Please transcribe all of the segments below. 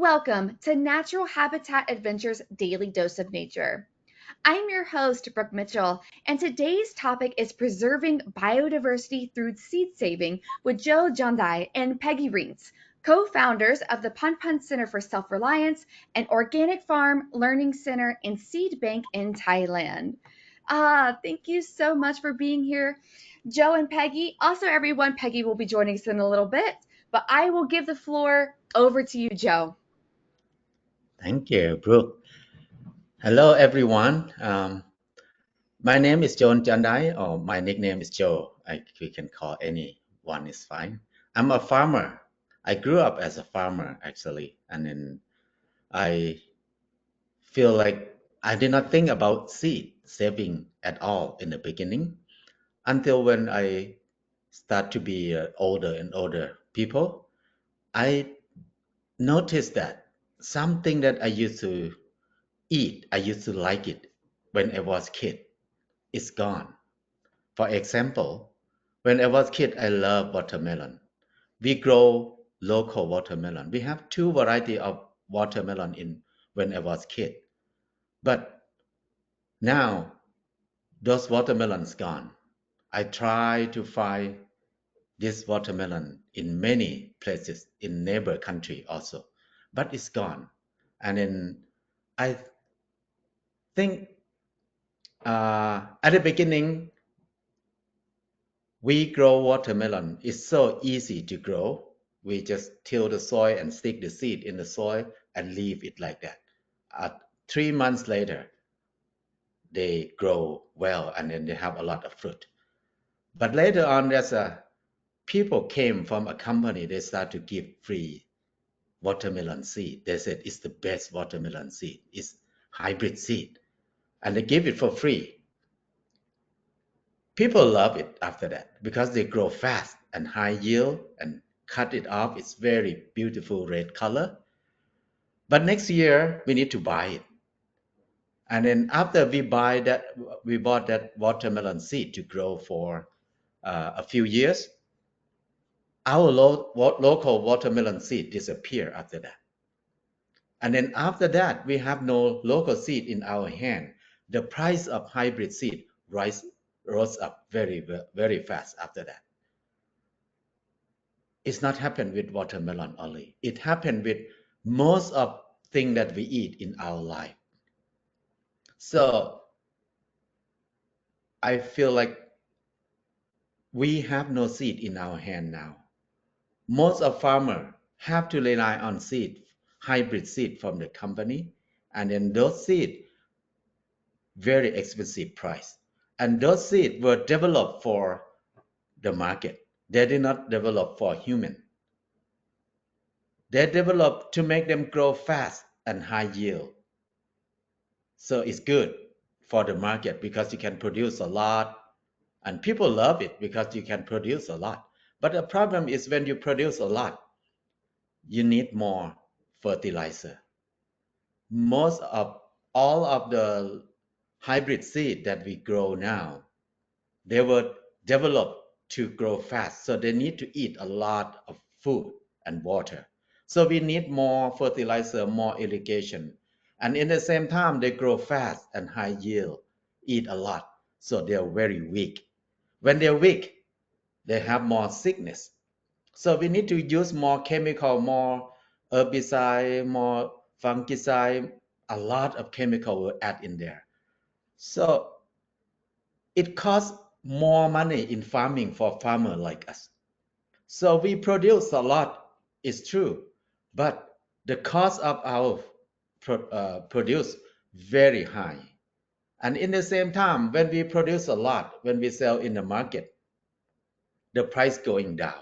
Welcome to Natural Habitat Adventures Daily Dose of Nature. I'm your host, Brooke Mitchell, and today's topic is preserving biodiversity through seed saving with Jandai and Peggy Reents, co-founders of the Pun Pun Center for Self-Reliance, an organic farm, learning center, and seed bank in Thailand. Thank you so much for being here, Joe and Peggy. Also, everyone, Peggy will be joining us in a little bit, but I will give the floor over to you, Joe. Thank you, Brooke. Hello, everyone. My name is John Jandai, or my nickname is Joe. We can call anyone is fine. I'm a farmer. I grew up as a farmer, actually, and then I feel like I did not think about seed saving at all in the beginning until when I start to be older and older people. I noticed that something that I used to eat, I used to like it when I was kid, is gone. For example, when I was kid, I love watermelon. We grow local watermelon. We have two variety of watermelon in when I was kid. But now those watermelons gone. I try to find this watermelon in many places in neighbor country also, but it's gone. And then I think at the beginning we grow watermelon. It's so easy to grow. We just till the soil and stick the seed in the soil and leave it like that. 3 months later, they grow well and then they have a lot of fruit. But later on, there's a people came from a company. They start to give free watermelon seed. They said it's the best watermelon seed. It's hybrid seed, and they give it for free. People love it after that because they grow fast and high yield and cut it off. It's very beautiful red color. But next year we need to buy it. And then after we bought that watermelon seed to grow for a few years. Our local watermelon seed disappear after that. And then after that, we have no local seed in our hand. The price of hybrid seed rose up very fast after that. It's not happened with watermelon only. It happened with most of things that we eat in our life. So I feel like we have no seed in our hand now. Most of farmers have to rely on seed, hybrid seed from the company, and then those seed very expensive price. And those seeds were developed for the market. They did not develop for human. They developed to make them grow fast and high yield. So it's good for the market because you can produce a lot and people love it because you can produce a lot. But the problem is when you produce a lot, you need more fertilizer. Most of all of the hybrid seed that we grow now, they were developed to grow fast, so they need to eat a lot of food and water. So we need more fertilizer, more irrigation. And in the same time, they grow fast and high yield, eat a lot. So they are very weak. When they're weak, they have more sickness. So we need to use more chemical, more herbicide, more fungicide, a lot of chemical will add in there. So it costs more money in farming for farmer like us. So we produce a lot, it's true, but the cost of our produce very high. And in the same time, when we produce a lot, when we sell in the market, the price going down.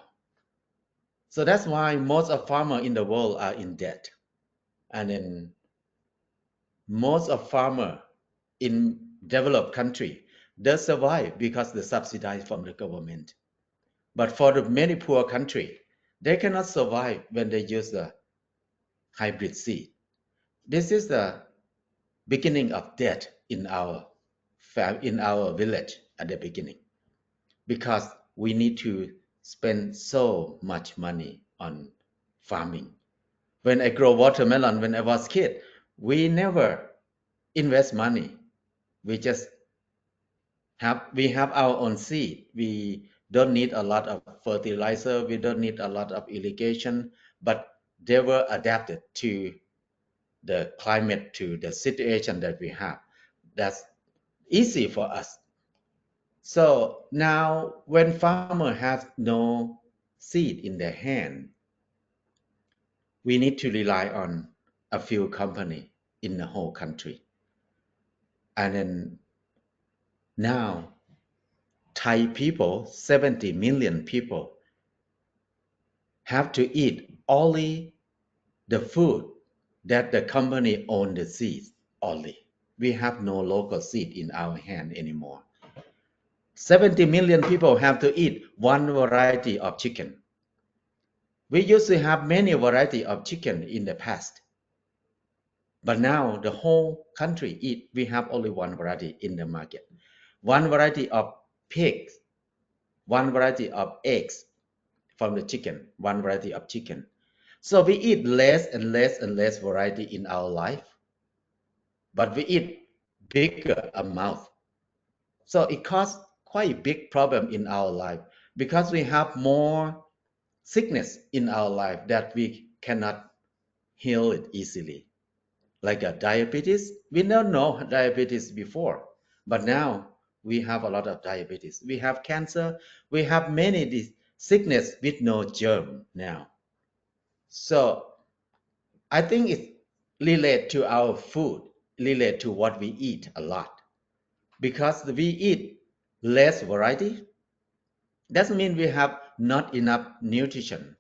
So that's why most of farmers in the world are in debt. And then most of farmers in developed country, they survive because they subsidize from the government. But for the many poor country, they cannot survive when they use the hybrid seed. This is the beginning of debt in our village at the beginning because we need to spend so much money on farming. When I grow watermelon when I was a kid, we never invest money. We just we have our own seed. We don't need a lot of fertilizer. We don't need a lot of irrigation, but they were adapted to the climate, to the situation that we have. That's easy for us. So now when farmer has no seed in their hand, we need to rely on a few company in the whole country. And then now Thai people, 70 million people, have to eat only the food that the company own the seeds only. We have no local seed in our hand anymore. 70 million people have to eat one variety of chicken. We used to have many variety of chicken in the past, but now the whole country eat. We have only one variety in the market, one variety of pigs, one variety of eggs from the chicken, one variety of chicken. So we eat less and less and less variety in our life, but we eat bigger amount. So it causes quite a big problem in our life because we have more sickness in our life that we cannot heal it easily. Like a diabetes, we don't know diabetes before, but now we have a lot of diabetes. We have cancer. We have many sickness with no germ now. So I think it's related to our food, related to what we eat a lot. Because we eat less variety, doesn't mean we have not enough nutrition.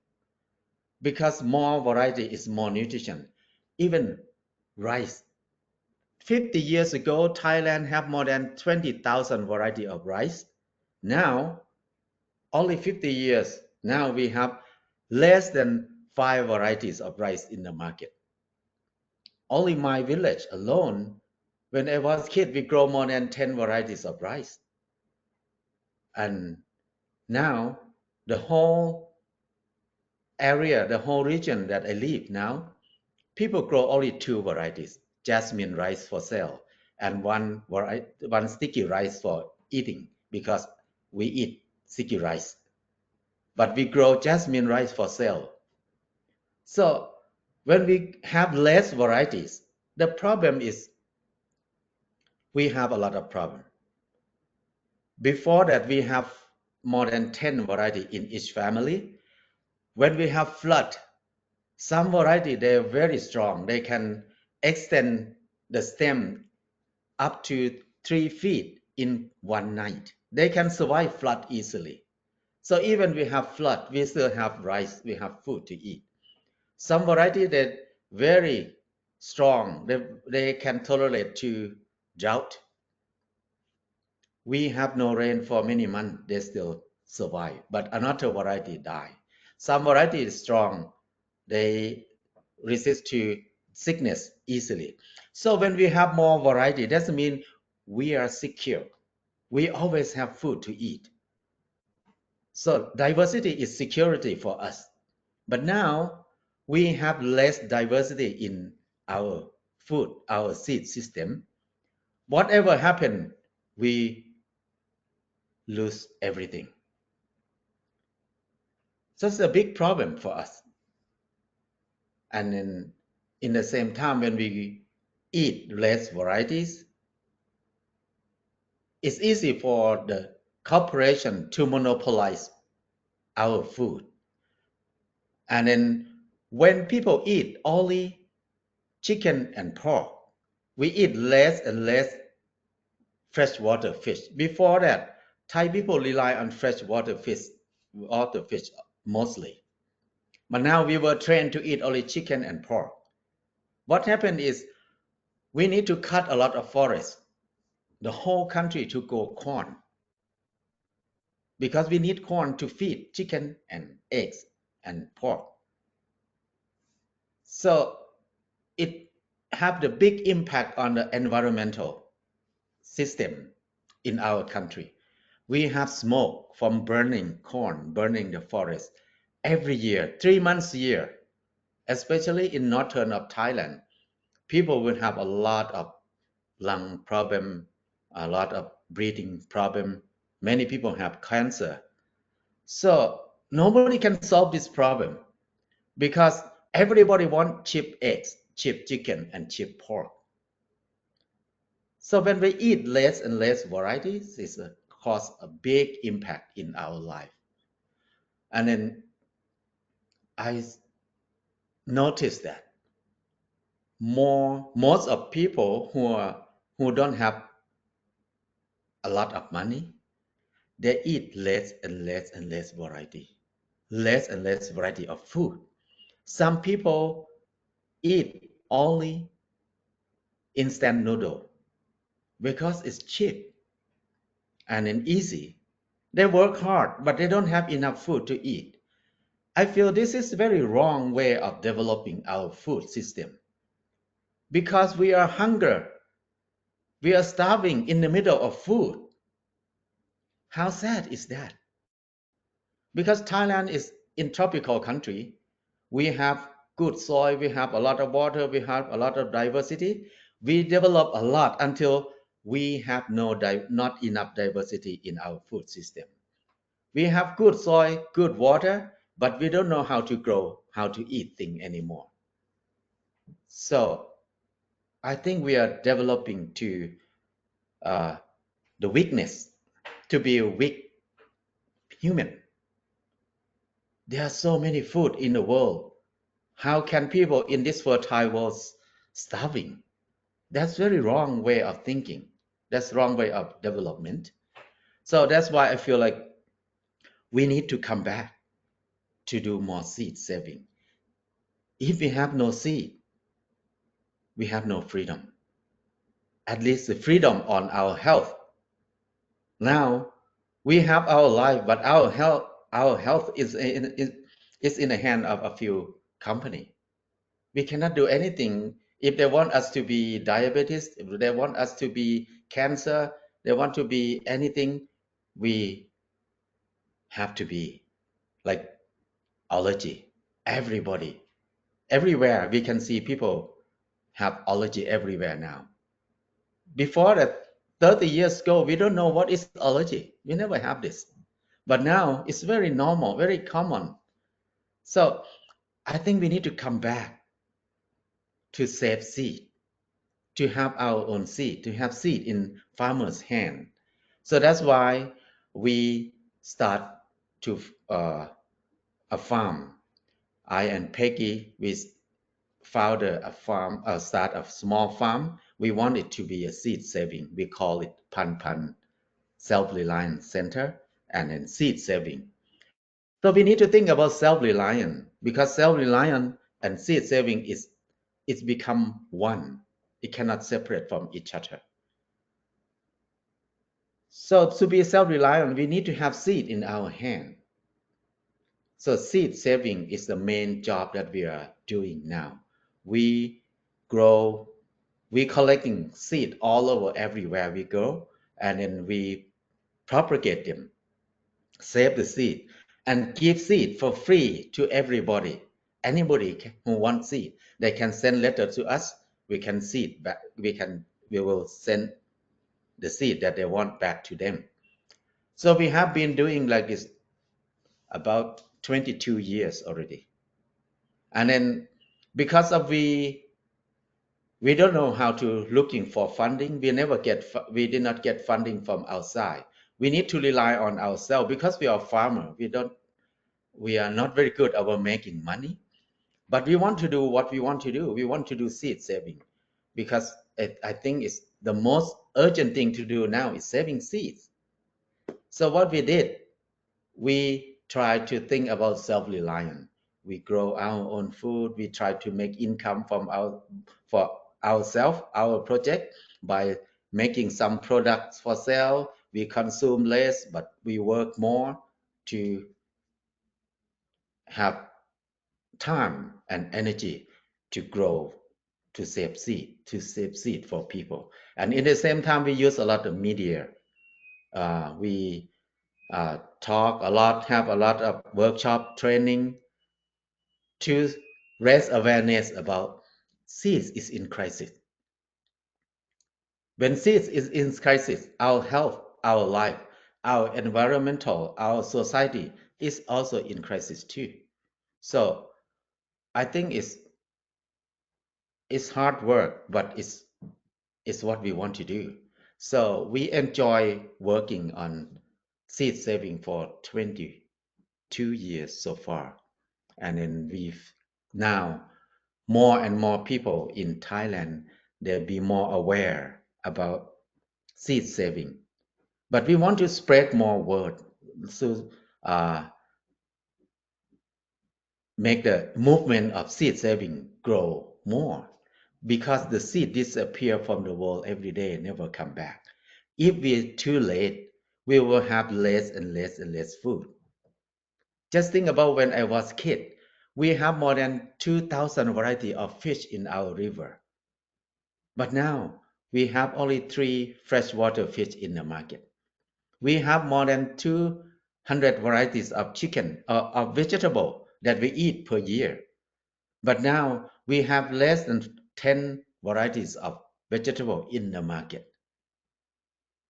Because more variety is more nutrition. Even rice. 50 years ago, Thailand have more than 20,000 variety of rice. Now, only 50 years, now we have less than 5 varieties of rice in the market. Only my village alone, when I was a kid, we grow more than 10 varieties of rice. And now the whole area, the whole region that I live now, people grow only 2 varieties, jasmine rice for sale and one sticky rice for eating because we eat sticky rice. But we grow jasmine rice for sale. So when we have less varieties, the problem is we have a lot of problem. Before that, we have more than 10 variety in each family. When we have flood, some variety, they're very strong. They can extend the stem up to 3 feet in one night. They can survive flood easily. So even we have flood, we still have rice, we have food to eat. Some variety that very strong, they can tolerate to drought. We have no rain for many months, they still survive. But another variety die. Some variety is strong, they resist to sickness easily. So when we have more variety, doesn't mean we are secure. We always have food to eat. So diversity is security for us. But now we have less diversity in our food, our seed system. Whatever happened, we lose everything. So it's a big problem for us. And then in the same time, when we eat less varieties, it's easy for the corporation to monopolize our food. And then when people eat only chicken and pork, we eat less and less freshwater fish. Before that, Thai people rely on freshwater fish mostly. But now we were trained to eat only chicken and pork. What happened is we need to cut a lot of forest, the whole country to grow corn. Because we need corn to feed chicken and eggs and pork. So it have the big impact on the environmental system in our country. We have smoke from burning corn, burning the forest every year, 3 months a year. especially in northern of Thailand. People will have a lot of lung problem, a lot of breathing problem. Many people have cancer. So nobody can solve this problem because everybody wants cheap eggs, cheap chicken, and cheap pork. So when we eat less and less varieties, it cause a big impact in our life. And then I noticed that most of people who don't have a lot of money, they eat less and less and less variety, less and less variety of food. Some people eat only instant noodle because it's cheap and then easy. They work hard, but they don't have enough food to eat. I feel this is a very wrong way of developing our food system because we are hungry. We are starving in the middle of food. How sad is that? Because Thailand is in tropical country. We have good soil, we have a lot of water, we have a lot of diversity. We develop a lot until we have not enough diversity in our food system. We have good soil, good water, but we don't know how to grow, how to eat things anymore. So I think we are developing to uh, the weakness to be a weak human. There are so many food in the world. How can people in this fertile world starving? That's very wrong way of thinking. That's wrong way of development. So that's why I feel like we need to come back to do more seed saving. If we have no seed, we have no freedom. At least the freedom on our health. Now we have our life, but our health is in the hand of a few company. We cannot do anything. If they want us to be diabetes, if they want us to be cancer, they want to be anything, we have to be like allergy. Everybody, everywhere we can see people have allergy everywhere now. Before that, 30 years ago, we don't know what is allergy. We never have this. But now it's very normal, very common. So I think we need to come back to save seed, to have our own seed, to have seed in farmers' hand. So that's why we start to a farm. I and Peggy, we founded a farm, start a small farm. We want it to be a seed saving. We call it Pan Pan Self-Reliance Center and then seed saving. So we need to think about self-reliance because self-reliance and seed saving is it's become one. It cannot separate from each other. So to be self-reliant, we need to have seed in our hand. So seed saving is the main job that we are doing now. We grow, we collecting seed all over everywhere we go, and then we propagate them, save the seed, and give seed for free to everybody. Anybody who wants seed, they can send letter to us. We can seed back. We will send the seed that they want back to them. So we have been doing like this about 22 years already. And then because of we don't know how to looking for funding. We did not get funding from outside. We need to rely on ourselves because we are farmer. We are not very good about making money, but we want to do what we want to do. We want to do seed saving because I think it's the most urgent thing to do now is saving seeds. So what we did, we try to think about self-reliance. We grow our own food. We try to make income for ourselves, our project by making some products for sale. We consume less, but we work more to have time and energy to grow, to save seed for people. And in the same time, we use a lot of media. We talk a lot, have a lot of workshop training to raise awareness about seeds is in crisis. When seeds is in crisis, our health, our life, our environmental, our society is also in crisis too. So I think it's hard work, but it's what we want to do. So we enjoy working on seed saving for 22 years so far. And then we've now more and more people in Thailand, they'll be more aware about seed saving. But we want to spread more word to make the movement of seed saving grow more, because the seed disappear from the world every day and never come back. If we're too late, we will have less and less and less food. Just think about when I was a kid. We have more than 2,000 variety of fish in our river. But now we have only 3 freshwater fish in the market. We have more than 200 varieties of chicken or of vegetable that we eat per year. But now we have less than 10 varieties of vegetable in the market.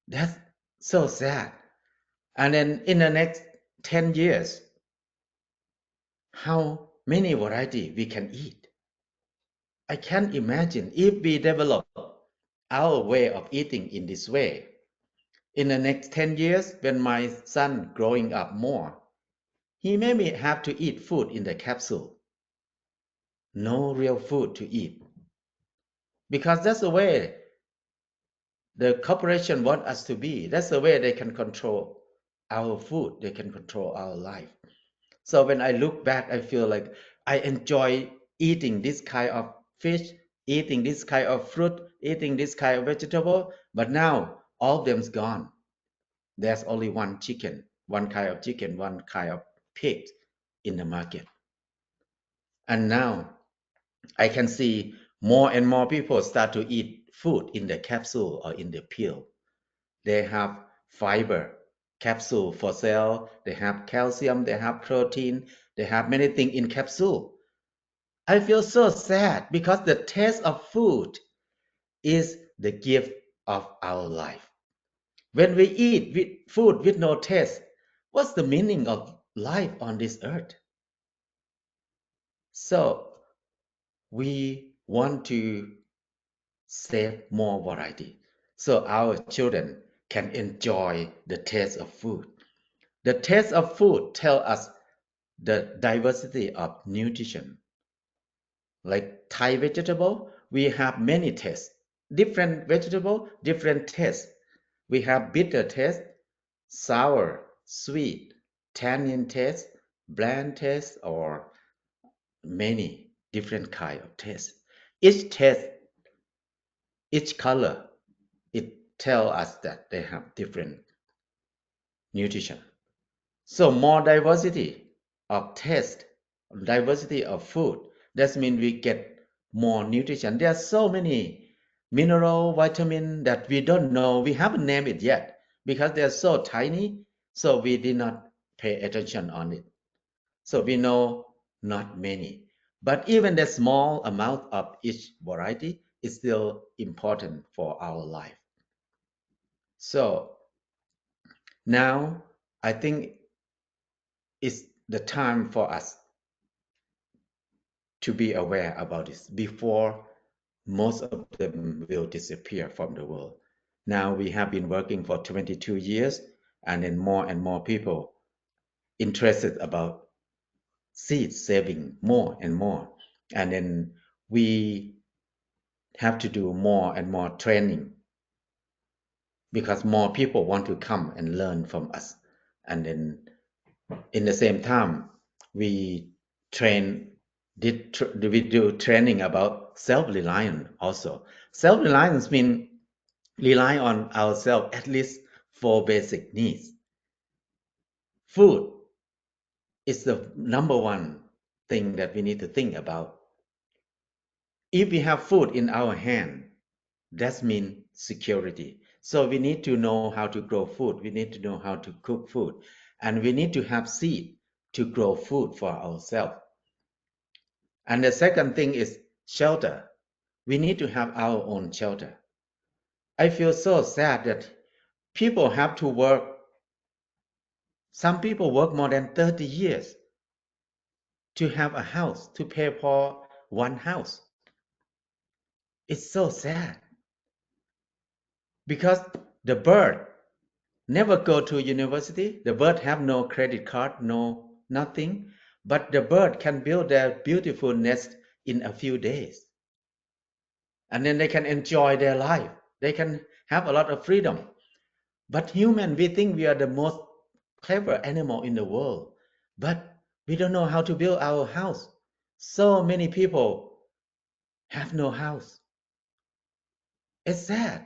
That's so sad. And then in the next 10 years, how many variety we can eat? I can't imagine if we develop our way of eating in this way. In the next 10 years, when my son growing up more, he maybe have to eat food in the capsule. No real food to eat. Because that's the way the corporation want us to be. That's the way they can control our food. They can control our life. So when I look back, I feel like I enjoy eating this kind of fish, eating this kind of fruit, eating this kind of vegetable. But now all of them's gone. There's only one chicken, one kind of chicken, one kind of pig in the market. And now I can see more and more people start to eat food in the capsule or in the pill. They have fiber capsule for cell, they have calcium, they have protein, they have many things in capsule. I feel so sad because the taste of food is the gift of our life. When we eat with food with no taste, what's the meaning of life on this earth? So we want to save more variety so our children can enjoy the taste of food. The taste of food tell us the diversity of nutrition. Like Thai vegetable, we have many tastes. Different vegetable, different taste. We have bitter taste, sour, sweet, tannin taste, bland taste, or many different kind of taste. Each taste, each color, it tell us that they have different nutrition. So more diversity of taste, diversity of food. That means we get more nutrition. There are so many mineral, vitamin that we don't know. We haven't named it yet because they're so tiny. So we did not pay attention on it. So we know not many. But even the small amount of each variety is still important for our life. So now I think it's the time for us to be aware about this before most of them will disappear from the world. Now we have been working for 22 years, and then more and more people interested about seed saving more and more. And then we have to do more and more training because more people want to come and learn from us. And then in the same time, we train we do training about self-reliance also. Self-reliance means rely on ourselves at least for basic needs. Food is the number one thing that we need to think about. If we have food in our hand, that means security. So we need to know how to grow food. We need to know how to cook food. And we need to have seed to grow food for ourselves. And the second thing is shelter. We need to have our own shelter. I feel so sad that people have to work. Some people work more than 30 years to have a house, to pay for one house. It's so sad because the bird never go to university. The bird have no credit card, no nothing. But the bird can build their beautiful nest in a few days. And then they can enjoy their life. They can have a lot of freedom. But human, we think we are the most clever animal in the world. But we don't know how to build our house. So many people have no house. It's sad.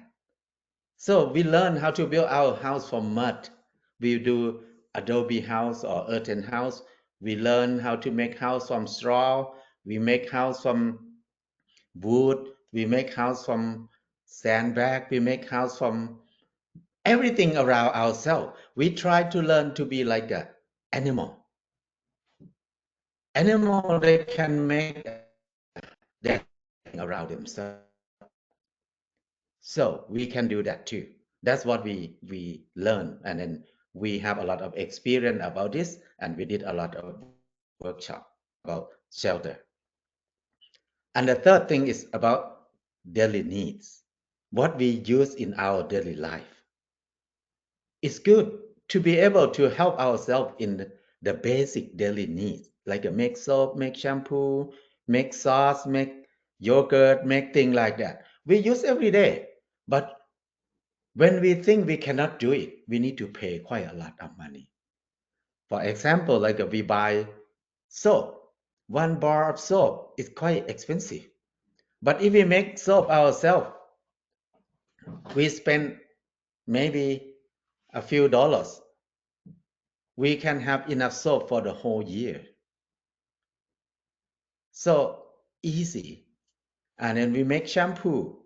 So we learn how to build our house from mud. We do adobe house or earthen house. We learn how to make house from straw. We make house from wood. We make house from sandbag. We make house from everything around ourselves. We try to learn to be like an animal. Animal, they can make their thing around themselves. So we can do that too. That's what we learn, and then we have a lot of experience about this, and we did a lot of workshop about shelter. And the third thing is about daily needs, what we use in our daily life. It's good to be able to help ourselves in the basic daily needs, like make soap, make shampoo, make sauce, make yogurt, make things like that. We use every day, but when we think we cannot do it, we need to pay quite a lot of money. For example, like we buy soap. One bar of soap is quite expensive. But if we make soap ourselves, we spend maybe a few dollars. We can have enough soap for the whole year. So easy. And then we make shampoo.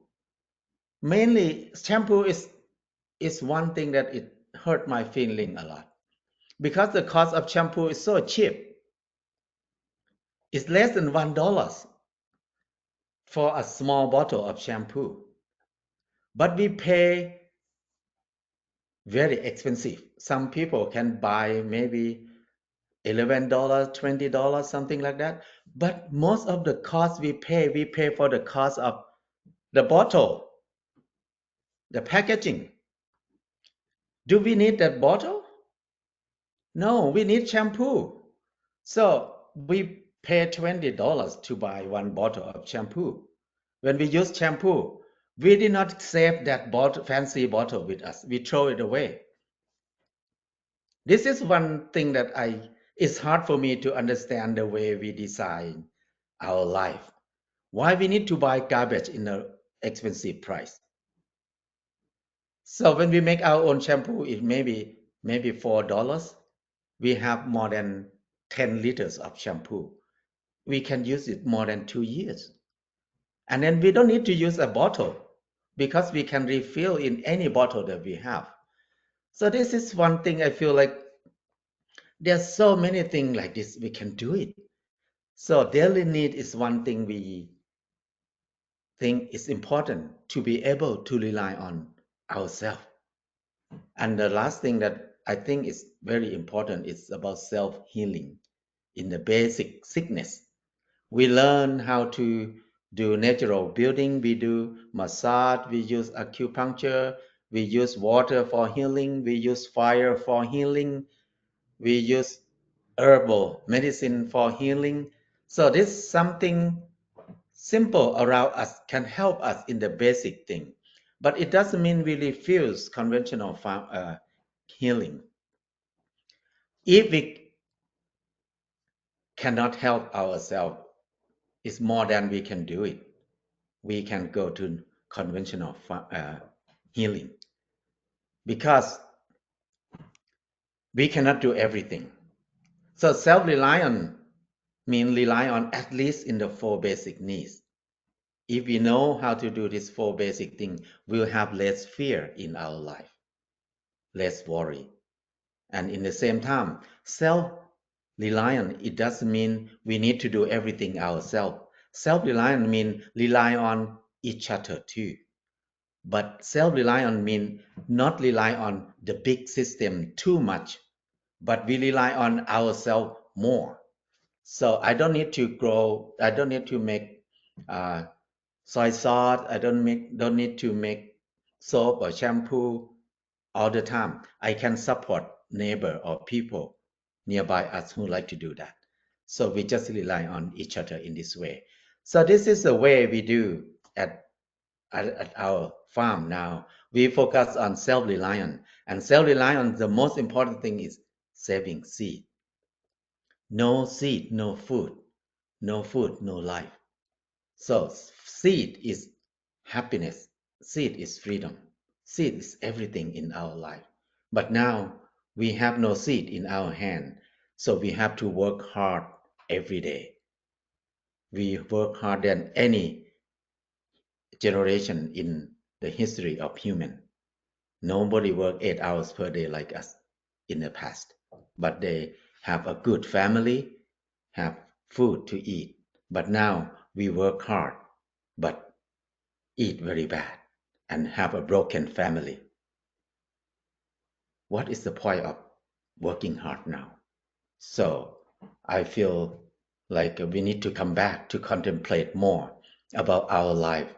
Mainly shampoo is one thing that it hurt my feeling a lot. Because the cost of shampoo is so cheap. It's less than $1 for a small bottle of shampoo. But we pay very expensive. Some people can buy maybe $11, $20, something like that. But most of the cost we pay for the cost of the bottle, the packaging. Do we need that bottle? No, we need shampoo. So we pay $20 to buy one bottle of shampoo. When we use shampoo, we did not save that bottle, fancy bottle with us. We throw it away. This is one thing that it's hard for me to understand the way we design our life. Why we need to buy garbage in an expensive price. So when we make our own shampoo, it maybe $4. We have more than 10 liters of shampoo. We can use it more than 2 years. And then we don't need to use a bottle because we can refill in any bottle that we have. So this is one thing I feel like there's so many things like this we can do it. So daily need is one thing we think is important to be able to rely on ourselves. And the last thing that I think is very important is about self-healing in the basic sickness. We learn how to do natural building, we do massage, we use acupuncture, we use water for healing, we use fire for healing, we use herbal medicine for healing. So this something simple around us can help us in the basic thing. But it doesn't mean we refuse conventional healing. If we cannot help ourselves, it's more than we can do it. We can go to conventional healing because we cannot do everything. So self-reliant means rely on at least in the four basic needs. If we know how to do these four basic things, we'll have less fear in our life, less worry. And in the same time, Reliant, it doesn't mean we need to do everything ourselves. Self-reliant means rely on each other too. But self-reliant means not rely on the big system too much, but we rely on ourselves more. So I don't need to grow, I don't need to make uh, soy sauce, don't need to make soap or shampoo all the time. I can support neighbor or people nearby us who like to do that. So we just rely on each other in this way. So this is the way we do at our farm now. We focus on self-reliance. And self-reliance, the most important thing is saving seed. No seed, no food. No food, no life. So seed is happiness. Seed is freedom. Seed is everything in our life. But now we have no seed in our hand. So we have to work hard every day. We work harder than any generation in the history of human. Nobody worked 8 hours per day like us in the past, but they have a good family, have food to eat. But now we work hard, but eat very bad and have a broken family. What is the point of working hard now? So I feel like we need to come back to contemplate more about our life,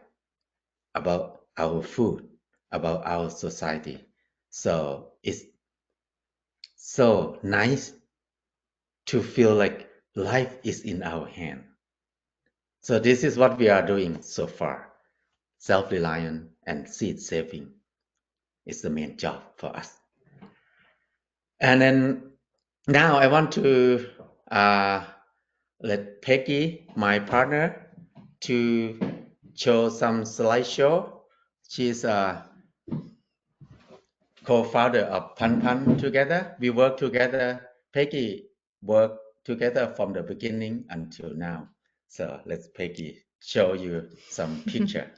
about our food, about our society. So it's so nice to feel like life is in our hand. So this is what we are doing so far. Self-reliant and seed saving is the main job for us. And then now I want to let Peggy, my partner, to show some slideshow. She's a co-founder of Pan Pan together. We work together. Peggy worked together from the beginning until now. So let's Peggy show you some picture.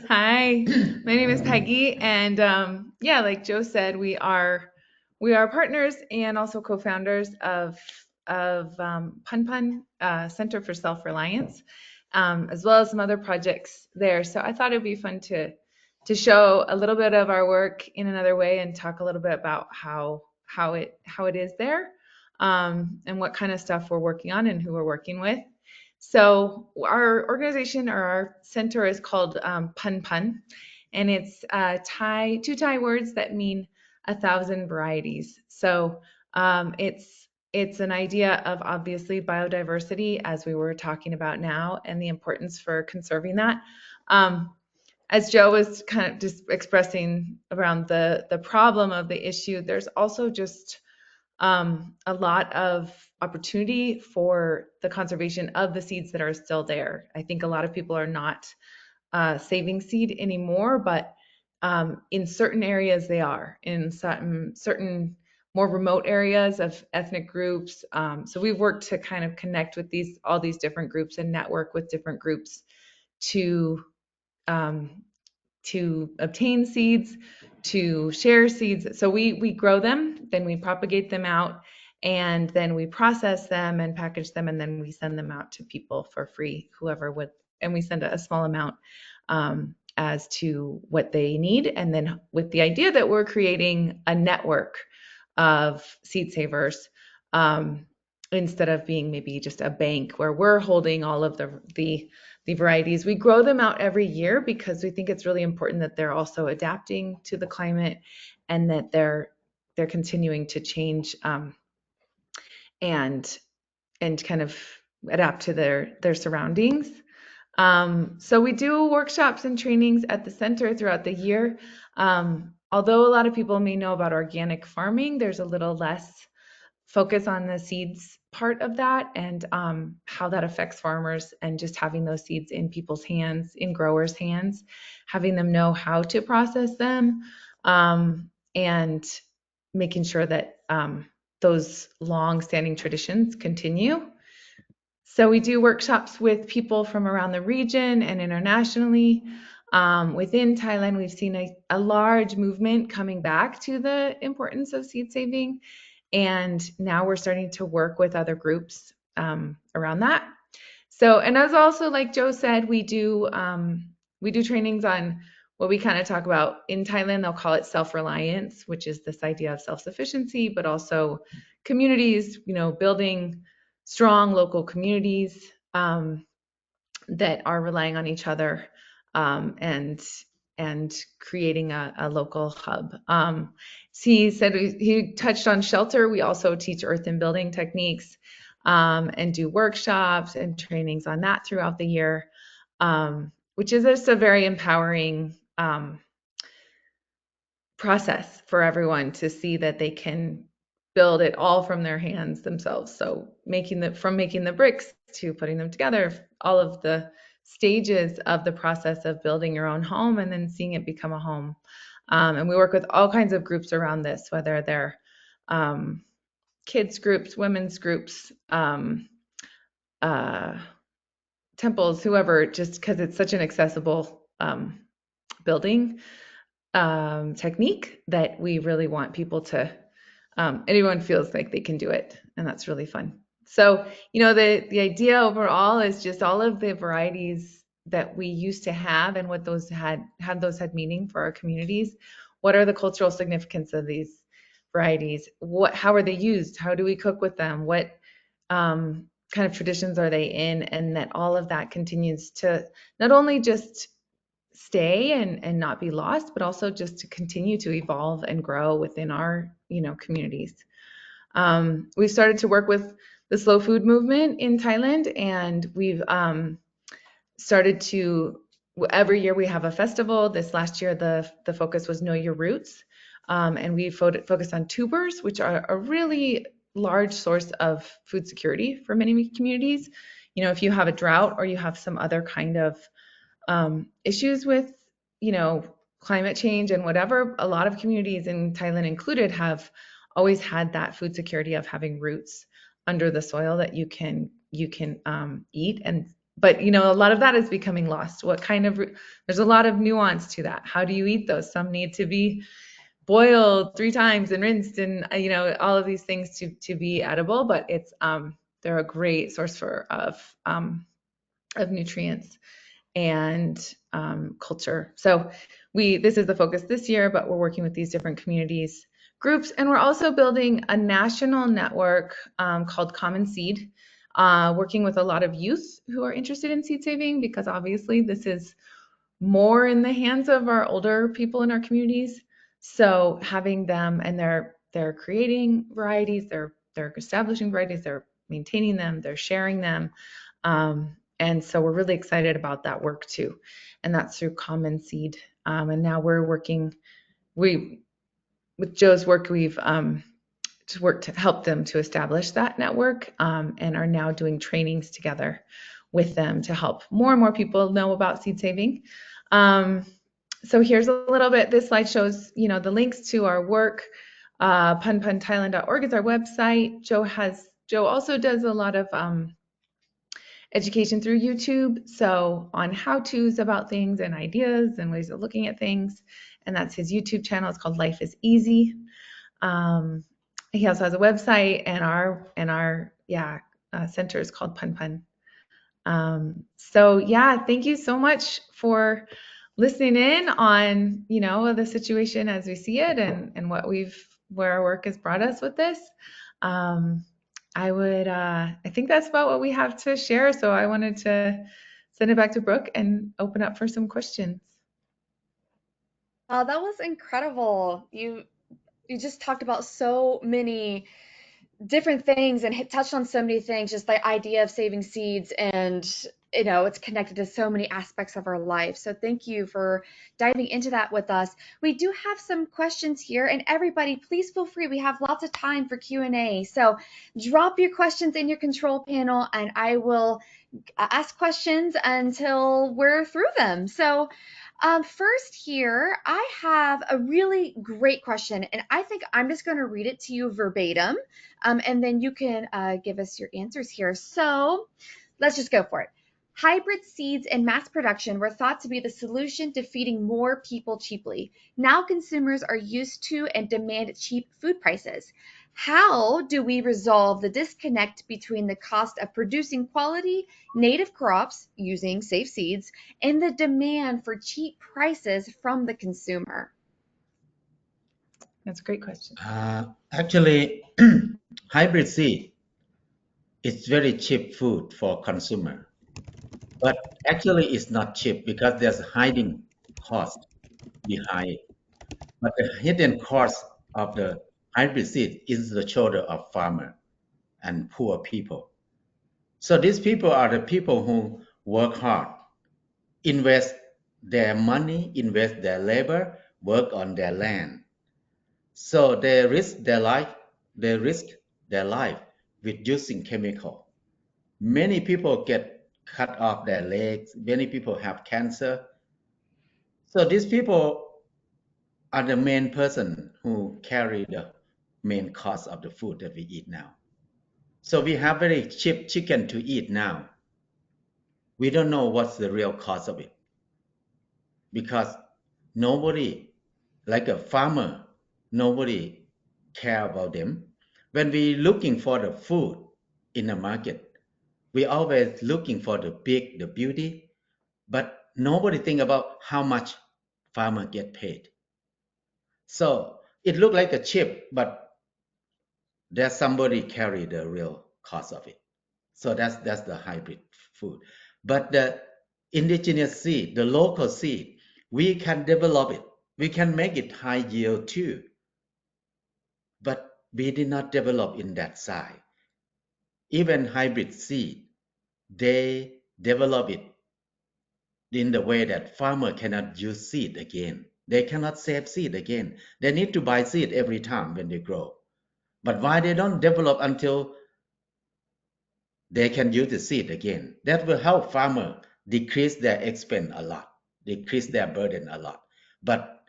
Hi, my name is Peggy, and yeah, like Joe said, we are partners and also co-founders of Pun Pun Center for Self-Reliance, as well as some other projects there. So I thought it'd be fun to show a little bit of our work in another way and talk a little bit about how it is there, and what kind of stuff we're working on and who we're working with. So our organization or our center is called Pun Pun, and it's two Thai words that mean 1,000 varieties. So it's an idea of obviously biodiversity, as we were talking about now, and the importance for conserving that. As Joe was kind of just expressing around the problem of the issue, there's also just a lot of opportunity for the conservation of the seeds that are still there. I think a lot of people are not saving seed anymore, but in certain areas they are, in certain more remote areas of ethnic groups. So we've worked to kind of connect with all these different groups and network with different groups to um, obtain seeds, to share seeds. So we grow them, then we propagate them out, and then we process them and package them, and then we send them out to people for free, whoever would, and we send a small amount as to what they need. And then with the idea that we're creating a network of seed savers, instead of being maybe just a bank where we're holding all of the varieties. We grow them out every year because we think it's really important that they're also adapting to the climate and that they're continuing to change, and kind of adapt to their surroundings. So we do workshops and trainings at the center throughout the year. Although a lot of people may know about organic farming, there's a little less focus on the seeds part of that, and how that affects farmers, and just having those seeds in people's hands, in growers' hands, having them know how to process them, and making sure that those long-standing traditions continue. So we do workshops with people from around the region and internationally. Within Thailand, we've seen a large movement coming back to the importance of seed saving. And now we're starting to work with other groups around that. So, and as also like Joe said, we do trainings on what we kind of talk about in Thailand. They'll call it self-reliance, which is this idea of self-sufficiency, but also communities, building strong local communities that are relying on each other and creating a local hub. He said he touched on shelter. We also teach earth and building techniques and do workshops and trainings on that throughout the year, which is just a very empowering process for everyone to see that they can build it all from their hands themselves. So from making the bricks to putting them together, all of the stages of the process of building your own home and then seeing it become a home. And we work with all kinds of groups around this, whether they're kids groups, women's groups, temples, whoever, just because it's such an accessible building technique that we really want people to, anyone feels like they can do it, and that's really fun. So, the idea overall is just all of the varieties that we used to have and what those had meaning for our communities. What are the cultural significance of these varieties? How are they used? How do we cook with them? What kind of traditions are they in? And that all of that continues to not only just stay and not be lost, but also just to continue to evolve and grow within our, communities. We've started to work with the slow food movement in Thailand, and we've started to, every year we have a festival. This last year, the focus was Know Your Roots, and we focused on tubers, which are a really large source of food security for many communities. If you have a drought or you have some other kind of issues with, climate change and whatever, a lot of communities in Thailand included have always had that food security of having roots under the soil that you can eat. But a lot of that is becoming lost. There's a lot of nuance to that. How do you eat those? Some need to be boiled 3 times and rinsed and all of these things to be edible, but it's they're a great source of nutrients and culture. So this is the focus this year, but we're working with these different communities groups, and we're also building a national network called Common Seed, working with a lot of youth who are interested in seed saving, because obviously this is more in the hands of our older people in our communities. So having them, and they're creating varieties, they're establishing varieties, they're maintaining them, they're sharing them. And so we're really excited about that work too. And that's through Common Seed. And now we're working, with Joe's work, we've worked to help them to establish that network, and are now doing trainings together with them to help more and more people know about seed saving. So here's a little bit, this slide shows, the links to our work. punpunthailand.org is our website. Joe also does a lot of education through YouTube, so on how-tos about things and ideas and ways of looking at things, and that's his YouTube channel. It's called Life is Easy. He also has a website, and our center is called Punpun. So yeah, thank you so much for listening in on the situation as we see it, and where our work has brought us with this. I think that's about what we have to share. So I wanted to send it back to Brooke and open up for some questions. Oh, that was incredible. You just talked about so many different things and touched on so many things, just the idea of saving seeds, and it's connected to so many aspects of our life. So thank you for diving into that with us. We do have some questions here, and everybody, please feel free. We have lots of time for Q&A. So drop your questions in your control panel, and I will ask questions until we're through them. So first here, I have a really great question, and I think I'm just going to read it to you verbatim, and then you can give us your answers here. So let's just go for it. Hybrid seeds and mass production were thought to be the solution to feeding more people cheaply. Now consumers are used to and demand cheap food prices. How do we resolve the disconnect between the cost of producing quality native crops using safe seeds and the demand for cheap prices from the consumer? That's a great question. Actually, hybrid seed is very cheap food for consumer, but actually it's not cheap because there's a hiding cost behind it. But the hidden cost of the hybrid seed is the shoulder of farmer and poor people. So these people are the people who work hard, invest their money, invest their labor, work on their land. So they risk their life with using chemical. Many people get cut off their legs, many people have cancer. So these people are the main person who carry the main cost of the food that we eat now. So we have very cheap chicken to eat now. We don't know what's the real cost of it because nobody, like a farmer, nobody care about them. When we looking for the food in the market, we always looking for the big, the beauty, but nobody think about how much farmer get paid. So it look like a chip, but there's somebody carry the real cost of it. So that's the hybrid food. But the indigenous seed, the local seed, we can develop it. We can make it high yield too. But we did not develop in that side. Even hybrid seed, they develop it in the way that farmer cannot use seed again. They cannot save seed again. They need to buy seed every time when they grow. But why they don't develop until they can use the seed again? That will help farmer decrease their expense a lot, decrease their burden a lot. But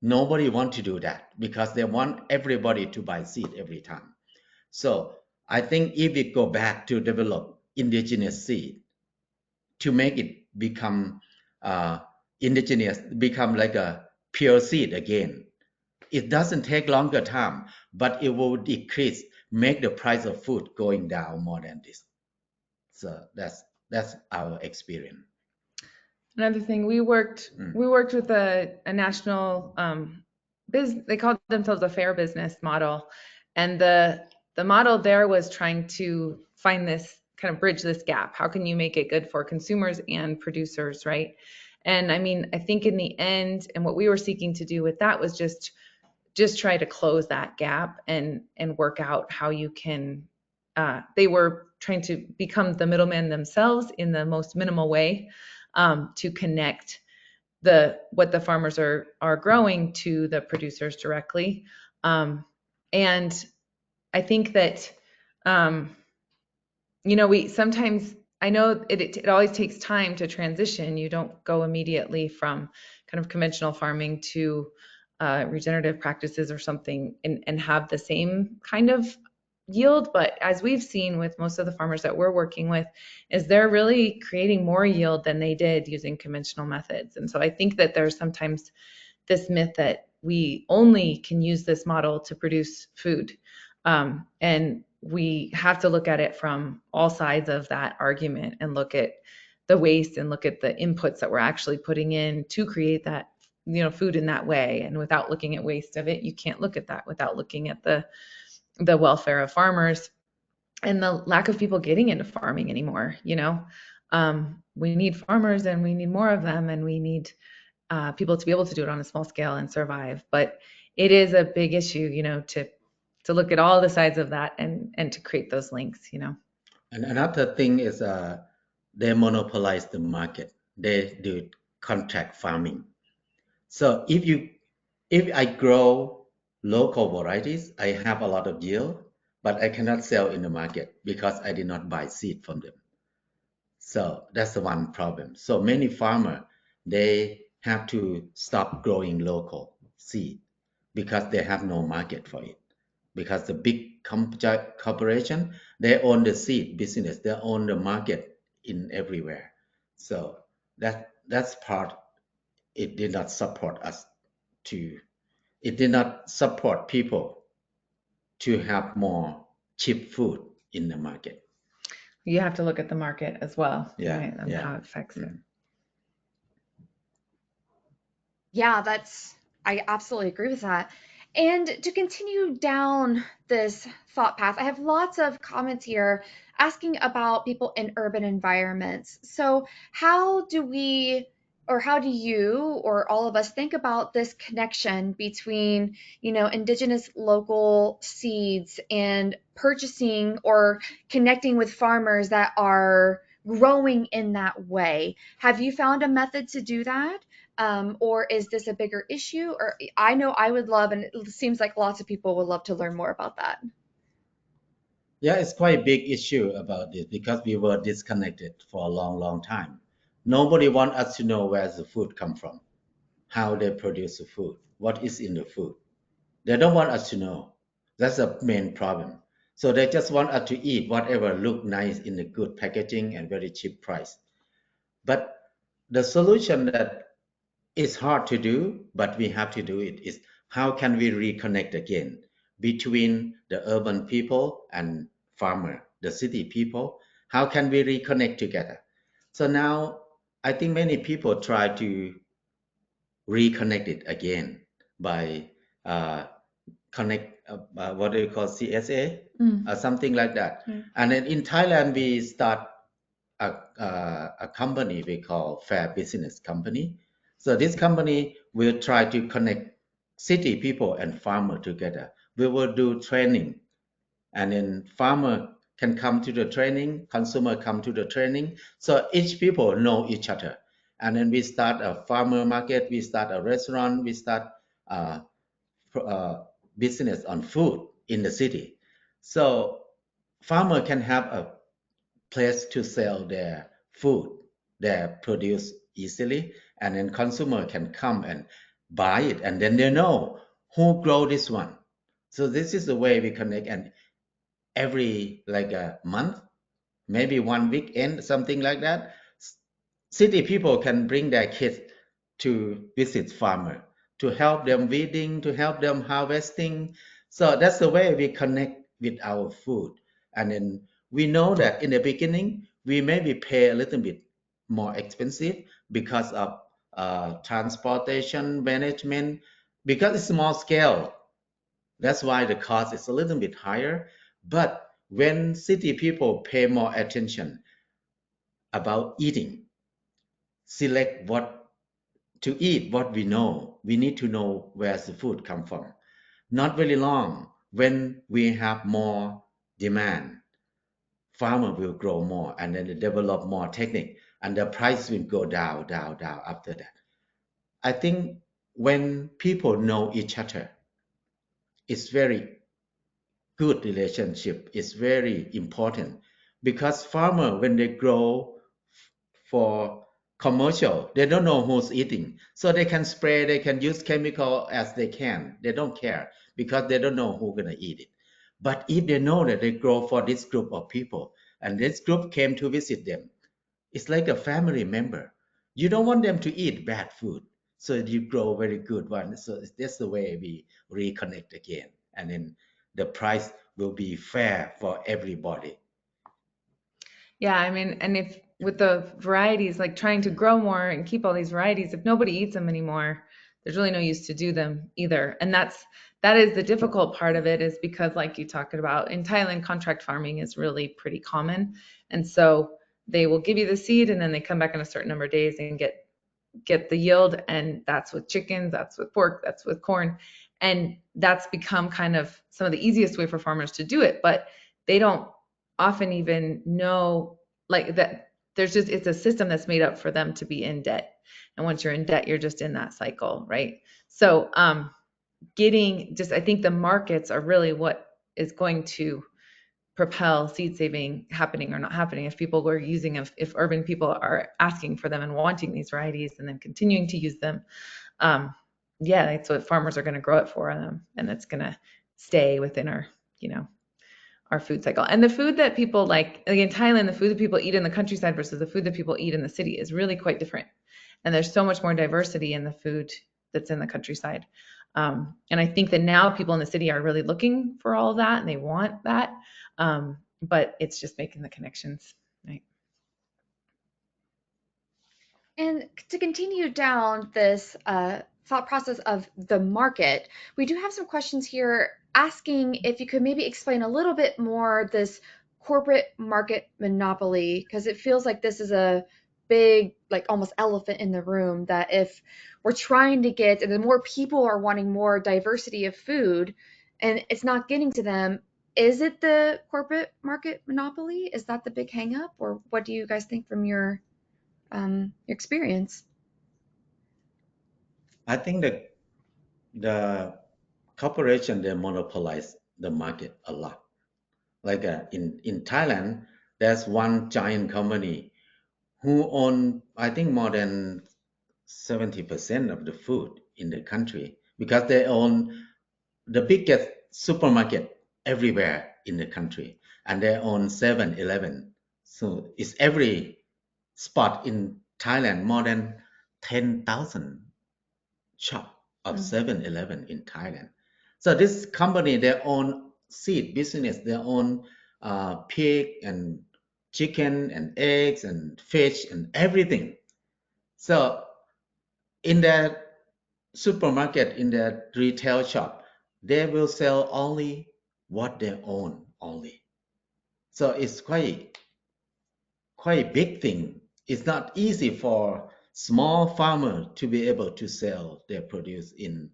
nobody want to do that because they want everybody to buy seed every time. So I think if we go back to develop indigenous seed to make it become indigenous, become like a pure seed again, it doesn't take longer time, but it will decrease, make the price of food going down more than this. So that's our experience. Another thing, we worked with a national business. They called themselves a fair business model, and the model there was trying to find this kind of bridge this gap. How can you make it good for consumers and producers, right? And I mean, I think in the end, and what we were seeking to do with that was just try to close that gap and work out how you can. They were trying to become the middleman themselves in the most minimal way, to connect what the farmers are growing to the producers directly. And I think that we sometimes, I know it always takes time to transition. You don't go immediately from kind of conventional farming to regenerative practices or something and have the same kind of yield. But as we've seen with most of the farmers that we're working with, is they're really creating more yield than they did using conventional methods. And so I think that there's sometimes this myth that we only can use this model to produce food. And we have to look at it from all sides of that argument and look at the waste and look at the inputs that we're actually putting in to create that food in that way. And without looking at waste of it, you can't look at that without looking at the welfare of farmers and the lack of people getting into farming anymore. We need farmers and we need more of them, and we need people to be able to do it on a small scale and survive. But it is a big issue, to look at all the sides of that and to create those links. And another thing is they monopolize the market. They do contract farming. So if I grow local varieties, I have a lot of yield, but I cannot sell in the market because I did not buy seed from them. So that's the one problem. So many farmers, they have to stop growing local seed because they have no market for it. Because the big corporation, they own the seed business, they own the market in everywhere. So that's part. It did not support us to. It did not support people to have more cheap food in the market. You have to look at the market as well, Yeah, right? And yeah. how it affects it. Yeah, I absolutely agree with that. And to continue down this thought path, I have lots of comments here asking about people in urban environments. So, how do we, or how do you, or all of us think about this connection between, indigenous local seeds and purchasing or connecting with farmers that are growing in that way? Have you found a method to do that? Or is this a bigger issue? Or I know I would love, and it seems like lots of people would love to learn more about that. Yeah, it's quite a big issue about this because we were disconnected for a long, long time. Nobody want us to know where the food come from, how they produce the food, what is in the food. They don't want us to know. That's the main problem. So they just want us to eat whatever look nice in the good packaging and very cheap price. But the solution that is hard to do, but we have to do it, is how can we reconnect again between the urban people and farmer, the city people? How can we reconnect together? So now I think many people try to reconnect it again by uh, connect what do you call CSA, something like that. And then in Thailand we start a company we call Fair Business Company. So this company will try to connect city people and farmer together. We will do training, and then farmer can come to the training, consumer come to the training. So each people know each other. And then we start a farmer market, we start a restaurant, we start uh, business on food in the city. So farmer can have a place to sell their food, their produce easily, and then consumer can come and buy it, and then they know who grow this one. So this is the way we connect, and every like a month, maybe one weekend, something like that, city people can bring their kids to visit farmer to help them weeding, to help them harvesting. So that's the way we connect with our food. And then we know that in the beginning we maybe pay a little bit more expensive because of transportation management, because it's small scale. That's why the cost is a little bit higher. But when city people pay more attention about eating, select what to eat, what we know, we need to know where the food come from. Not very long, when we have more demand, farmer will grow more and then they develop more technique, and the price will go down, down, down after that. I think when people know each other, it's very good relationship is very important, because farmer when they grow for commercial, they don't know who's eating, so they can spray, they can use chemical as they can, they don't care because they don't know who's gonna eat it. But if they know that they grow for this group of people and this group came to visit them, it's like a family member. You don't want them to eat bad food, so you grow very good one. So that's the way we reconnect again, and then the price will be fair for everybody. Yeah, I mean, and if with the varieties, like trying to grow more and keep all these varieties, if nobody eats them anymore, there's really no use to do them either. And that is the difficult part of it, is because like you talked about in Thailand, contract farming is really pretty common. And so they will give you the seed and then they come back in a certain number of days and get the yield. And that's with chickens, that's with pork, that's with corn. And that's become kind of some of the easiest way for farmers to do it, but they don't often even know like that it's a system that's made up for them to be in debt. And once you're in debt, you're just in that cycle, right? So I think the markets are really what is going to propel seed saving happening or not happening. If people were using, if urban people are asking for them and wanting these varieties and then continuing to use them, yeah, that's what farmers are going to grow it for them, and it's going to stay within our, our food cycle. And the food that people like in Thailand, the food that people eat in the countryside versus the food that people eat in the city is really quite different. And there's so much more diversity in the food that's in the countryside. And I think that now people in the city are really looking for all of that and they want that. But it's just making the connections, right? And to continue down this thought process of the market, we do have some questions here asking if you could maybe explain a little bit more this corporate market monopoly, because it feels like this is a big, like almost elephant in the room, that if we're trying to get, and the more people are wanting more diversity of food and it's not getting to them, is it the corporate market monopoly? Is that the big hang up? Or what do you guys think from your experience? I think that the corporation, they monopolize the market a lot. Like in Thailand, there's one giant company who own, I think, more than 70% of the food in the country, because they own the biggest supermarket everywhere in the country, and they own 7-Eleven. So it's every spot in Thailand, more than 10,000 shop of 7-Eleven in Thailand. So this company, they own seed business, they own pig and chicken and eggs and fish and everything. So in their supermarket, in their retail shop, they will sell only what they own only. So it's quite a big thing. It's not easy for small farmer to be able to sell their produce in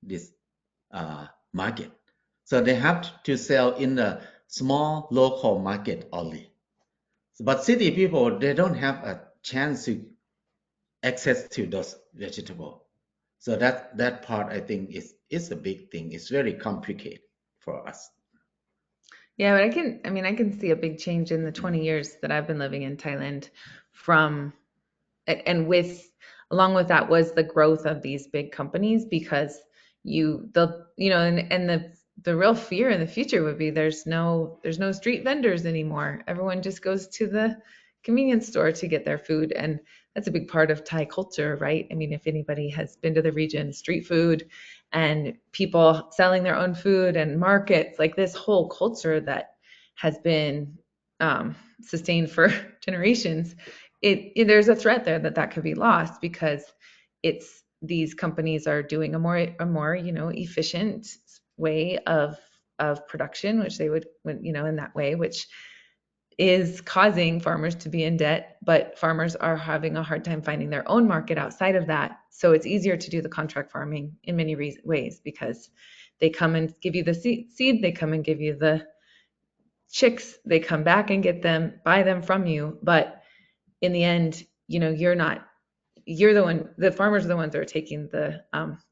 this market. So they have to sell in the small local market only. But city people, they don't have a chance to access to those vegetables. So that part, I think, is a big thing. It's very complicated for us. Yeah, but I can see a big change in the 20 years that I've been living in Thailand from, and with, along with that was the growth of these big companies, because and the real fear in the future would be there's no street vendors anymore. Everyone just goes to the convenience store to get their food. And that's a big part of Thai culture, right? I mean, if anybody has been to the region, street food and people selling their own food and markets, like this whole culture that has been sustained for generations, there's a threat there that could be lost, because it's these companies are doing a more efficient way of production, which they would, in that way, which is causing farmers to be in debt, but farmers are having a hard time finding their own market outside of that. So it's easier to do the contract farming in many ways, because they come and give you the seed, they come and give you the chicks, they come back and get them, buy them from you. But in the end, you're the one, the farmers are the ones that are taking the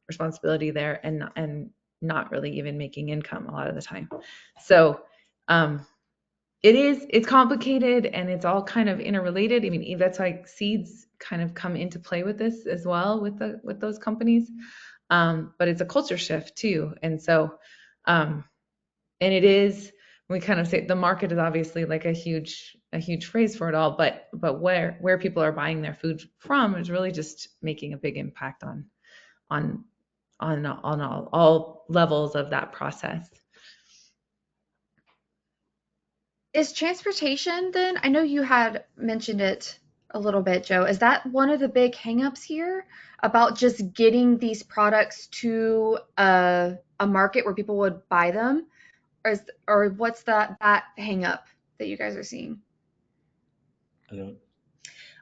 responsibility there, and not really even making income a lot of the time. So it's complicated, and it's all kind of interrelated. I mean, that's why seeds kind of come into play with this as well, with those companies. But it's a culture shift too. And so, and it is, we kind of say the market is obviously like a huge phrase for it all, but where people are buying their food from is really just making a big impact on all levels of that process. Is transportation then? I know you had mentioned it a little bit, Joe. Is that one of the big hangups here about just getting these products to a market where people would buy them? Or what's that hangup that you guys are seeing? Hello.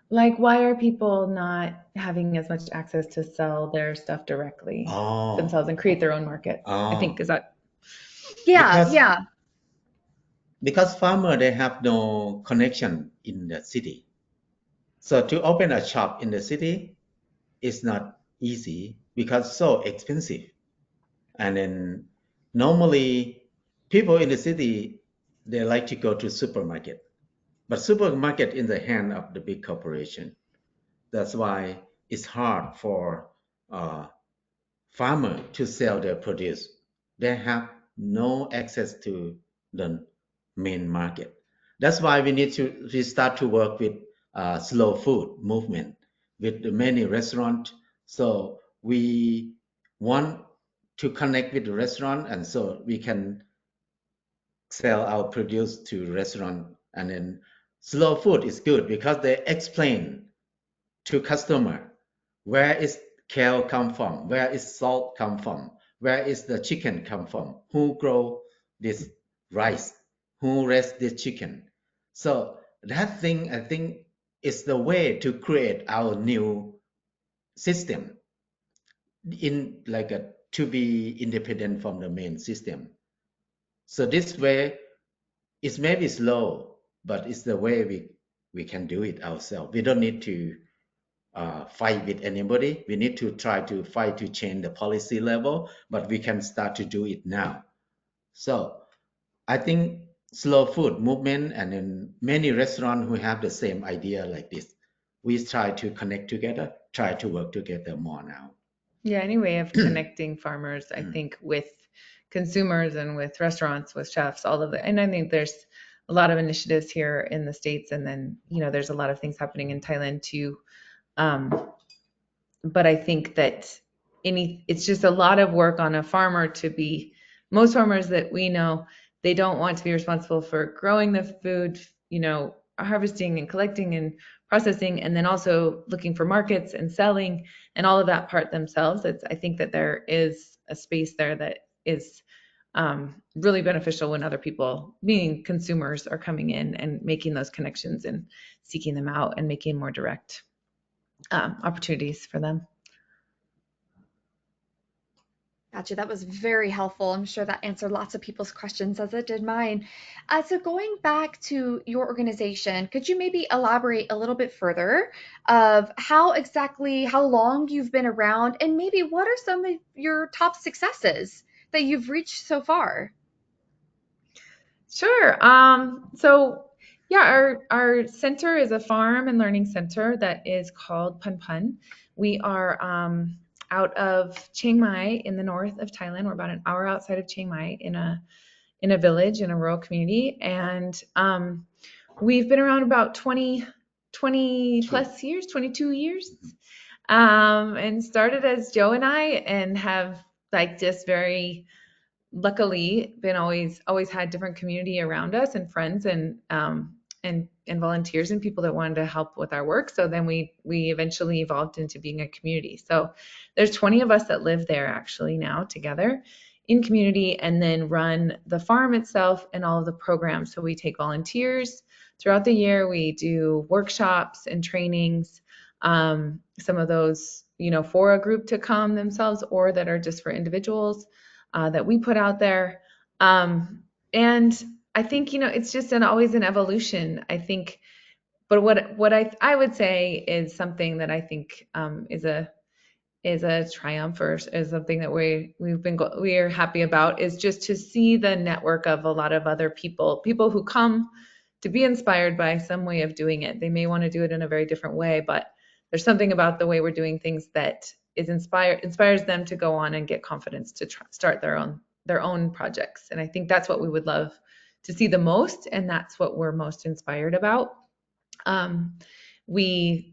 Like, why are people not having as much access to sell their stuff directly themselves and create their own market? I think, is that? Yeah, because yeah. because farmer, they have no connection in the city. So to open a shop in the city is not easy because so expensive. And then normally people in the city, they like to go to supermarket, but supermarket in the hand of the big corporation. That's why it's hard for farmer to sell their produce. They have no access to the main market. That's why we start to work with slow food movement with the many restaurants. So we want to connect with the restaurant, and so we can sell our produce to restaurant. And then slow food is good because they explain to customer where is kale come from, where is salt come from, where is the chicken come from, who grow this rice, who raise this chicken. So that thing, I think, is the way to create our new system in like a to be independent from the main system. So this way it's maybe slow, but it's the way we can do it ourselves. We don't need to fight with anybody. We need to try to fight to change the policy level, but we can start to do it now. So I think slow food movement and then many restaurants who have the same idea like this, we try to connect together, try to work together more now. Yeah, any way of connecting farmers, I think, with consumers and with restaurants, with chefs, all of it. And I think there's a lot of initiatives here in the States, and then, there's a lot of things happening in Thailand too. But I think that it's just a lot of work on a farmer to be, most farmers that we know, they don't want to be responsible for growing the food, harvesting and collecting and processing, and then also looking for markets and selling and all of that part themselves. I think that there is a space there that is really beneficial when other people, meaning consumers, are coming in and making those connections and seeking them out and making more direct opportunities for them. Gotcha. That was very helpful. I'm sure that answered lots of people's questions, as it did mine. So going back to your organization, could you maybe elaborate a little bit further of how long you've been around, and maybe what are some of your top successes that you've reached so far? Sure. So yeah, our center is a farm and learning center that is called Pun Pun. We are out of Chiang Mai in the north of Thailand. We're about an hour outside of Chiang Mai in a village, in a rural community. And we've been around about 20 plus years, 22 years. And started as Joe and I, and have just very luckily been always had different community around us, and friends, and volunteers, and people that wanted to help with our work. So then we eventually evolved into being a community. So there's 20 of us that live there actually now together in community, and then run the farm itself and all of the programs. So we take volunteers throughout the year. We do workshops and trainings, some of those, for a group to come themselves, or that are just for individuals that we put out there. And I think, it's just always an evolution, I think. But what I would say is something that I think is a triumph, or is something that we are happy about, is just to see the network of a lot of other people who come to be inspired by some way of doing it. They may want to do it in a very different way, but there's something about the way we're doing things that inspires them to go on and get confidence to start their own projects. And I think that's what we would love to see the most, and that's what we're most inspired about. It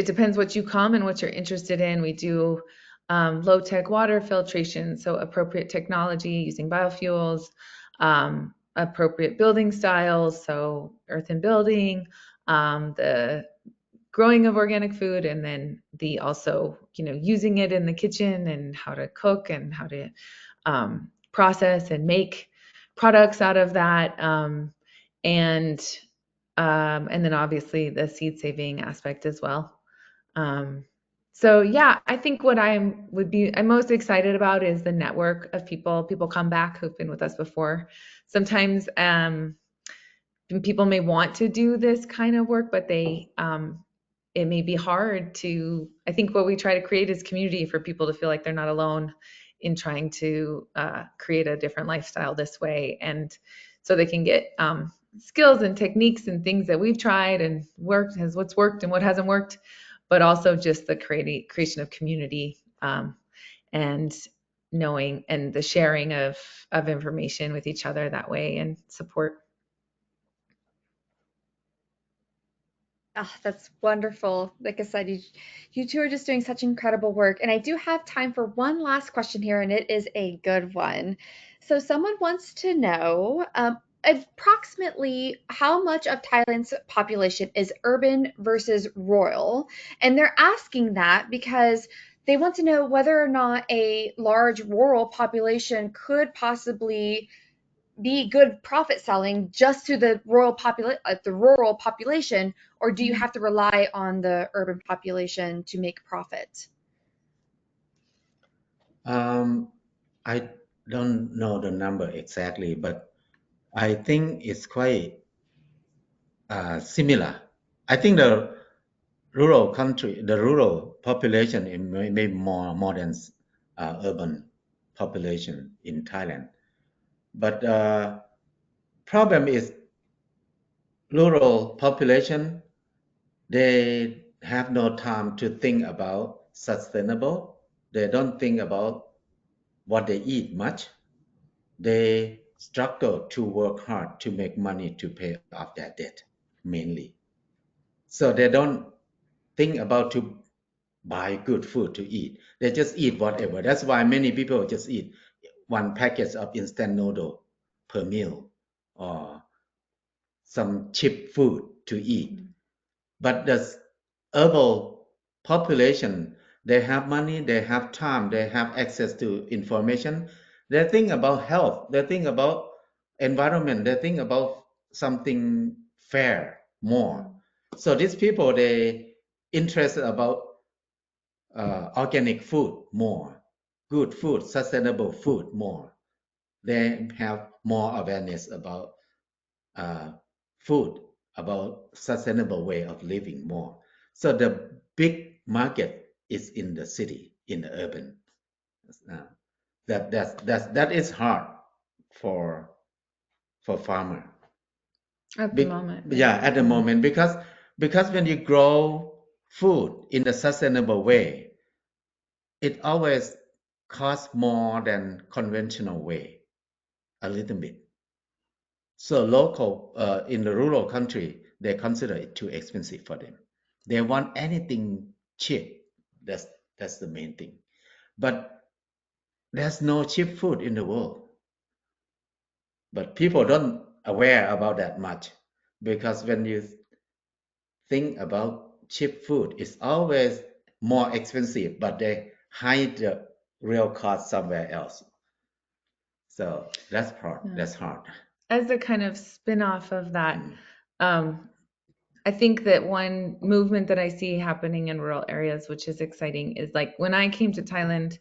depends what you come and what you're interested in. We do low-tech water filtration, so appropriate technology using biofuels, appropriate building styles, so earth and building, the growing of organic food, and then the also, using it in the kitchen, and how to cook, and how to process and make products out of that, and then obviously the seed saving aspect as well. So yeah, I think what I'm most excited about is the network of people come back who've been with us before. Sometimes people may want to do this kind of work, but it may be hard to. I think what we try to create is community for people to feel like they're not alone in trying to create a different lifestyle this way, and so they can get skills and techniques and things that we've tried and what's worked and what hasn't worked, but also just the creation of community, and knowing, and the sharing of information with each other that way, and support. Ah, that's wonderful. Like I said, you two are just doing such incredible work. And I do have time for one last question here, and it is a good one. So, someone wants to know approximately how much of Thailand's population is urban versus rural. And they're asking that because they want to know whether or not a large rural population could possibly be good profit selling just to the rural population, or do you have to rely on the urban population to make profit? I don't know the number exactly, but I think it's quite similar. I think the rural population is maybe more than urban population in Thailand. But problem is rural population, they have no time to think about sustainable. They don't think about what they eat much. They struggle to work hard to make money to pay off their debt mainly. So they don't think about to buy good food to eat. They just eat whatever. That's why many people just eat one package of instant noodle per meal or some cheap food to eat. But the urban population, they have money, they have time, they have access to information. They think about health, they think about environment, they think about something fair more. So these people, they interested about organic food more, good food, sustainable food more. They have more awareness about uh, food, about sustainable way of living more. So the big market is in the city, in the urban. Uh, that is hard for farmer. At the moment, Yeah, right? at the moment, because when you grow food in a sustainable way, it always costs more than conventional way, a little bit. So local, in the rural country, they consider it too expensive for them. They want anything cheap. That's that's the main thing. But there's no cheap food in the world. But people don't aware about that much because when you think about cheap food, it's always more expensive, but they hide the real cost somewhere else. So that's part. Yeah. That's hard. As a kind of spin-off of that, Mm. um, I think that one movement that I see happening in rural areas, which is exciting, is like when I came to Thailand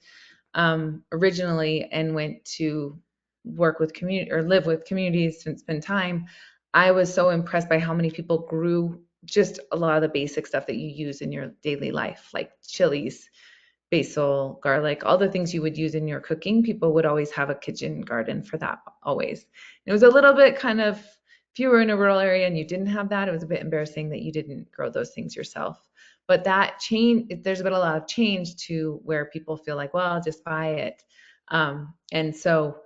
originally and went to work with community or live with communities and spend time, I was so impressed by how many people grew just a lot of the basic stuff that you use in your daily life, like chilies, basil, garlic, all the things you would use in your cooking. People would always have a kitchen garden for that, always. It was a little bit kind of, if you were in a rural area and you didn't have that, it was a bit embarrassing that you didn't grow those things yourself. But that change, there's been a lot of change to where people feel like, well, I'll just buy it. And so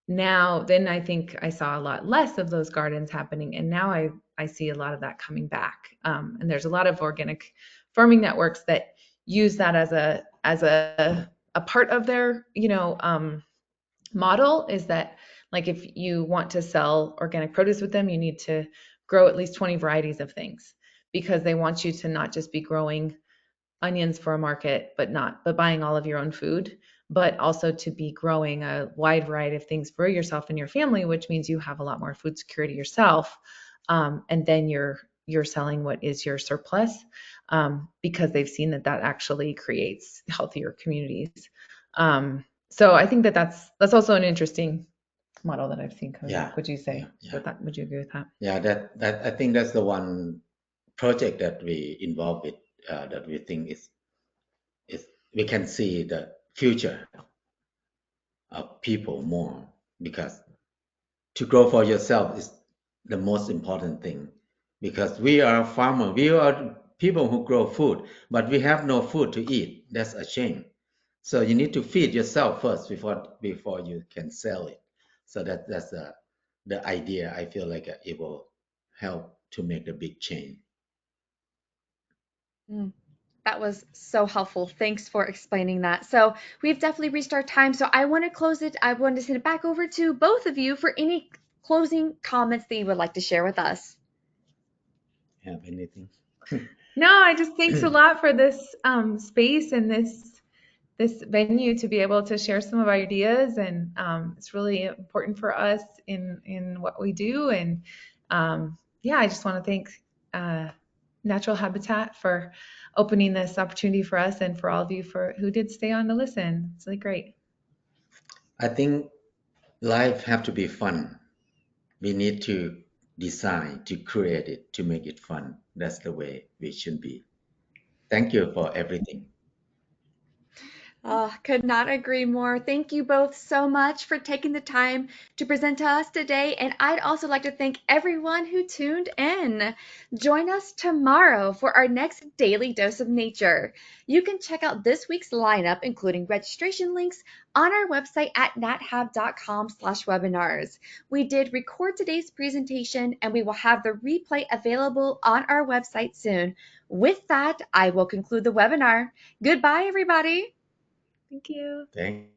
now, then I think I saw a lot less of those gardens happening, and now I see a lot of that coming back. And there's a lot of organic farming networks that use that as a part of their model, is that like if you want to sell organic produce with them, you need to grow at least 20 varieties of things, because they want you to not just be growing onions for a market, but buying all of your own food, but also to be growing a wide variety of things for yourself and your family, which means you have a lot more food security yourself. And then you're selling what is your surplus, because they've seen that that actually creates healthier communities. So I think that that's also an interesting model that I've seen coming Yeah, back. Would you say? yeah. Would you agree with that? Yeah, that I think that's the one project that we involved with, that we think is we can see the future of people more, because to grow for yourself is the most important thing, because we are farmer, we are people who grow food, but we have no food to eat. That's a shame. So you need to feed yourself first before you can sell it. So that's the idea. I feel like it will help to make the big change. Mm, that was so helpful. Thanks for explaining that. So we've definitely reached our time. So I want to close it. I want to send it back over to both of you for any closing comments that you would like to share with us. Have anything? No, I just thanks a lot for this space and this venue to be able to share some of our ideas, and it's really important for us in what we do. And yeah, I just want to thank Natural Habitat for opening this opportunity for us, and for all of you for who did stay on to listen. It's really great. I think life have to be fun. We need to design, to create it, to make it fun. That's the way we should be. Thank you for everything. Oh, could not agree more. Thank you both so much for taking the time to present to us today. And I'd also like to thank everyone who tuned in. Join us tomorrow for our next Daily Dose of Nature. You can check out this week's lineup, including registration links, on our website at nathab.com/webinars. We did record today's presentation, and we will have the replay available on our website soon. With that, I will conclude the webinar. Goodbye, everybody. Thank you. Thank